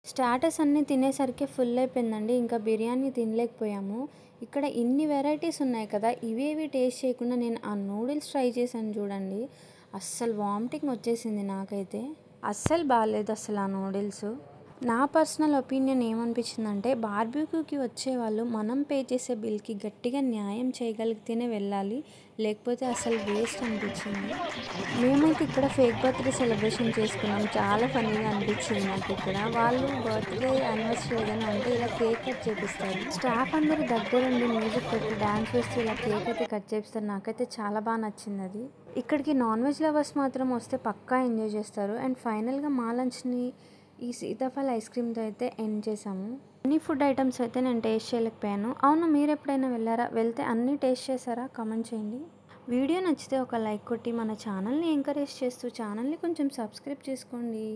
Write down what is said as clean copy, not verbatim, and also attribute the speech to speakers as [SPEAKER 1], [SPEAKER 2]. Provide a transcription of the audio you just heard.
[SPEAKER 1] Starters అన్నీ తినేసరికి full అయిపోయిందండి. ఇంకా బిర్యానీ తినలేకపోయాము. ఇక్కడ ఇన్ని వెరైటీస్ ఉన్నాయి కదా! ఇవేవి టేస్ట్ చేయకుండా నేను ఆ నూడిల్స్ ట్రై చేశాను చూడండి. అస్సలు వామిటింగ్ వచ్చేసింది నాకైతే. అస్సలు బాలేదు అసలు ఆ నూడిల్స్. నా పర్సనల్ ఒపీనియన్ ఏమనిపించిందంటే బార్బిక్యూకి వచ్చేవాళ్ళు మనం పే చేసే బిల్కి గట్టిగా న్యాయం చేయగలిగితేనే వెళ్ళాలి. లేకపోతే అసలు వేస్ట్ అనిపించింది. మేమైతే ఇక్కడ ఫేక్ బర్త్డే సెలబ్రేషన్ చేసుకున్నాం. చాలా ఫన్నీగా అనిపించింది నాకు ఇక్కడ. వాళ్ళు బర్త్డే యానివర్సరీ ఏదైనా ఉంటే ఇలా కేక్ కట్ చేపిస్తారు. స్టాఫ్ అందరూ దగ్గరుండి మ్యూజిక్ పెట్టి డ్యాన్స్ వేస్తూ ఇలా కేక్ అయితే కట్ చేపిస్తారు. నాకైతే చాలా బాగా నచ్చింది అది. ఇక్కడికి నాన్ వెజ్ లవర్స్ మాత్రం వస్తే పక్కా ఎంజాయ్ చేస్తారు. అండ్ ఫైనల్గా మా లంచ్ని ఈ సీతాఫల్ ఐస్ క్రీమ్తో అయితే ఎండ్ చేసాము. అన్ని ఫుడ్ ఐటమ్స్ అయితే నేను టేస్ట్ చేయలేకపోయాను. అవును, మీరు ఎప్పుడైనా వెళ్ళారా? వెళ్తే అన్నీ టేస్ట్ చేశారా? కామెంట్ చేయండి. వీడియో నచ్చితే ఒక లైక్ కొట్టి మన ఛానల్ని ఎంకరేజ్ చేస్తూ ఛానల్ని కొంచెం సబ్స్క్రైబ్ చేసుకోండి.